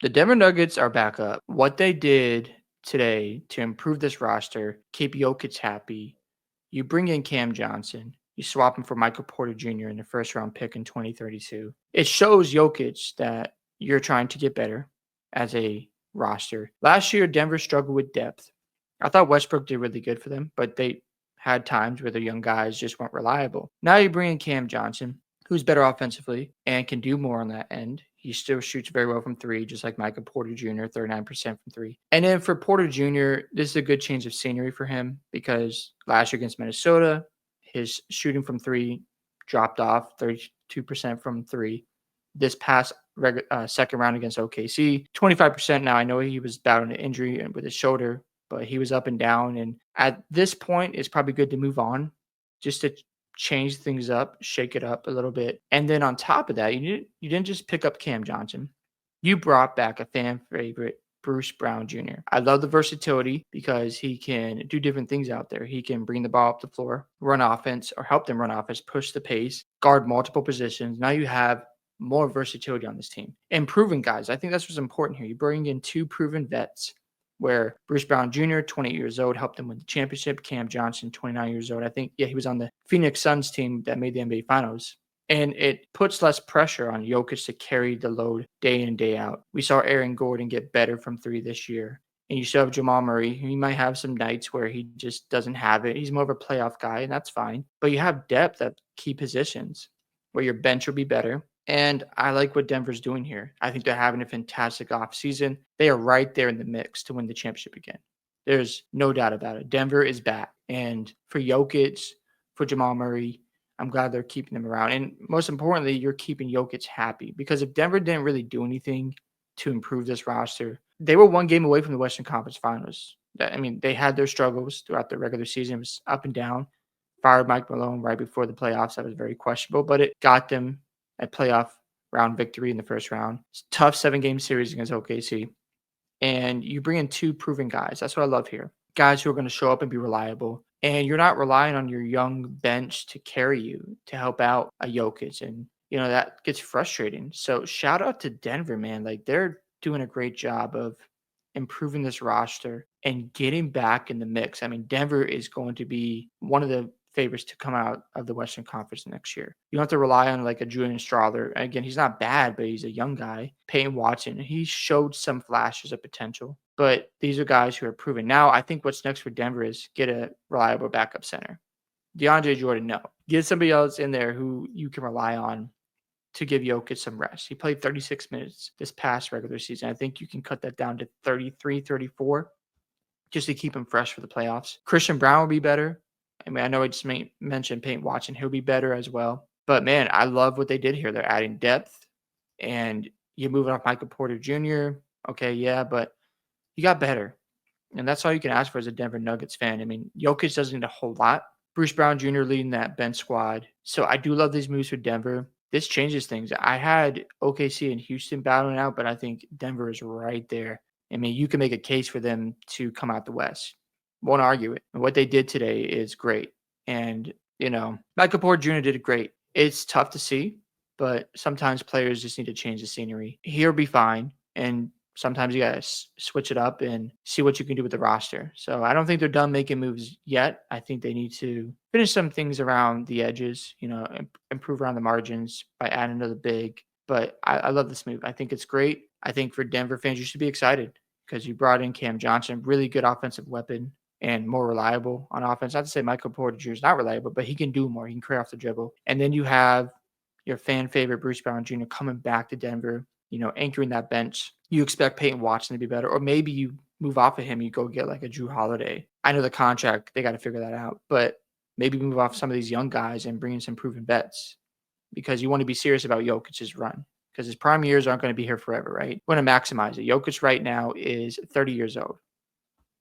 The Denver Nuggets are back up. What they did today to improve this roster, keep Jokic happy, you bring in Cam Johnson, you swap him for Michael Porter Jr. in the first round pick in 2032. It shows Jokic that you're trying to get better as a roster. Last year, Denver struggled with depth. I thought Westbrook did really good for them, but they had times where the young guys just weren't reliable. Now you bring in Cam Johnson, who's better offensively and can do more on that end. He still shoots very well from three, just like Michael Porter Jr., 39% from three. And then for Porter Jr., this is a good change of scenery for him because last year against Minnesota, his shooting from three dropped off 32% from three. This past second round against OKC, 25% now. I know he was battling an injury with his shoulder, but he was up and down. And at this point, it's probably good to move on just to change things up, shake it up a little bit. And then on top of that, you didn't just pick up Cam Johnson. You brought back a fan favorite, Bruce Brown Jr. I love the versatility because he can do different things out there. He can bring the ball up the floor, run offense, or help them run offense, push the pace, guard multiple positions. Now you have more versatility on this team. And proven guys. I think that's what's important here. You bring in two proven vets where Bruce Brown Jr., 28 years old, helped him win the championship. Cam Johnson, 29 years old. I think, yeah, he was on the Phoenix Suns team that made the NBA Finals. And it puts less pressure on Jokic to carry the load day in and day out. We saw Aaron Gordon get better from three this year. And you still have Jamal Murray. He might have some nights where he just doesn't have it. He's more of a playoff guy, and that's fine. But you have depth at key positions where your bench will be better. And I like what Denver's doing here. I think they're having a fantastic offseason. They are right there in the mix to win the championship again. There's no doubt about it. Denver is back. And for Jokic, for Jamal Murray, I'm glad they're keeping them around. And most importantly, you're keeping Jokic happy because if Denver didn't really do anything to improve this roster, they were one game away from the Western Conference Finals. I mean, they had their struggles throughout the regular season. It was up and down. Fired Mike Malone right before the playoffs. That was very questionable, but it got them a playoff round victory in the first round. It's a tough 7-game series against OKC. And you bring in two proven guys. That's what I love here. Guys who are going to show up and be reliable. And you're not relying on your young bench to carry you, to help out a Jokic. And, that gets frustrating. So shout out to Denver, man. Like, they're doing a great job of improving this roster and getting back in the mix. I mean, Denver is going to be one of the favorites to come out of the Western Conference next year. You don't have to rely on like a Julian Strawther. Again, he's not bad, but he's a young guy. Peyton Watson, he showed some flashes of potential, but these are guys who are proven. Now, I think what's next for Denver is get a reliable backup center. DeAndre Jordan, no. Get somebody else in there who you can rely on to give Jokic some rest. He played 36 minutes this past regular season. I think you can cut that down to 33, 34 just to keep him fresh for the playoffs. Christian Brown will be better. I mean, I know I just mentioned Peyton Watson. He'll be better as well. But, man, I love what they did here. They're adding depth, and you're moving off Michael Porter Jr. Okay, yeah, but you got better. And that's all you can ask for as a Denver Nuggets fan. I mean, Jokic doesn't need a whole lot. Bruce Brown Jr. leading that bench squad. So I do love these moves for Denver. This changes things. I had OKC and Houston battling out, but I think Denver is right there. I mean, you can make a case for them to come out the West. Won't argue it. And what they did today is great. And, Michael Porter Jr. did it great. It's tough to see, but sometimes players just need to change the scenery. He'll be fine. And sometimes you got to switch it up and see what you can do with the roster. So I don't think they're done making moves yet. I think they need to finish some things around the edges, improve around the margins by adding another big. But I love this move. I think it's great. I think for Denver fans, you should be excited because you brought in Cam Johnson, really good offensive weapon and more reliable on offense. Not to say Michael Porter Jr. is not reliable, but he can do more. He can create off the dribble. And then you have your fan favorite Bruce Brown Jr. coming back to Denver, anchoring that bench. You expect Peyton Watson to be better, or maybe you move off of him, you go get like a Drew Holiday. I know the contract, they got to figure that out, but maybe move off some of these young guys and bring in some proven vets because you want to be serious about Jokic's run because his prime years aren't going to be here forever, right? You want to maximize it. Jokic right now is 30 years old.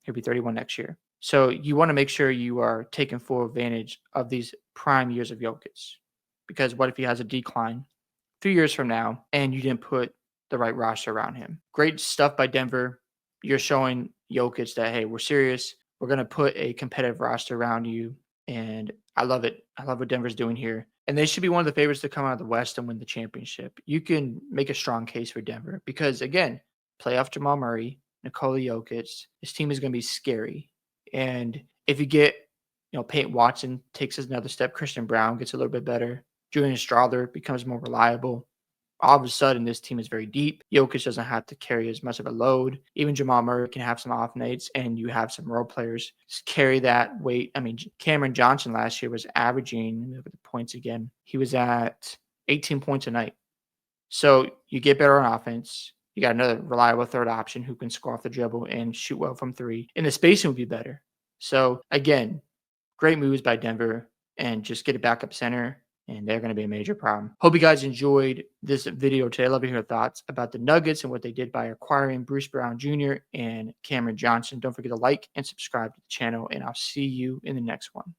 He'll be 31 next year. So you want to make sure you are taking full advantage of these prime years of Jokic because what if he has a decline 3 years from now and you didn't put the right roster around him? Great stuff by Denver. You're showing Jokic that, hey, we're serious. We're going to put a competitive roster around you. And I love it. I love what Denver's doing here. And they should be one of the favorites to come out of the West and win the championship. You can make a strong case for Denver because, again, playoff Jamal Murray, Nikola Jokic, this team is going to be scary. And if you get, Peyton Watson takes us another step, Christian Brown gets a little bit better, Julian Strawther becomes more reliable. All of a sudden, this team is very deep. Jokic doesn't have to carry as much of a load. Even Jamal Murray can have some off nights, and you have some role players just carry that weight. I mean, Cameron Johnson last year was averaging, look at the points again. He was at 18 points a night. So you get better on offense. You got another reliable third option who can score off the dribble and shoot well from three. And the spacing would be better. So again, great moves by Denver, and just get a backup center, and they're going to be a major problem. Hope you guys enjoyed this video today. I'd love to hear your thoughts about the Nuggets and what they did by acquiring Bruce Brown Jr. and Cameron Johnson. Don't forget to like and subscribe to the channel, and I'll see you in the next one.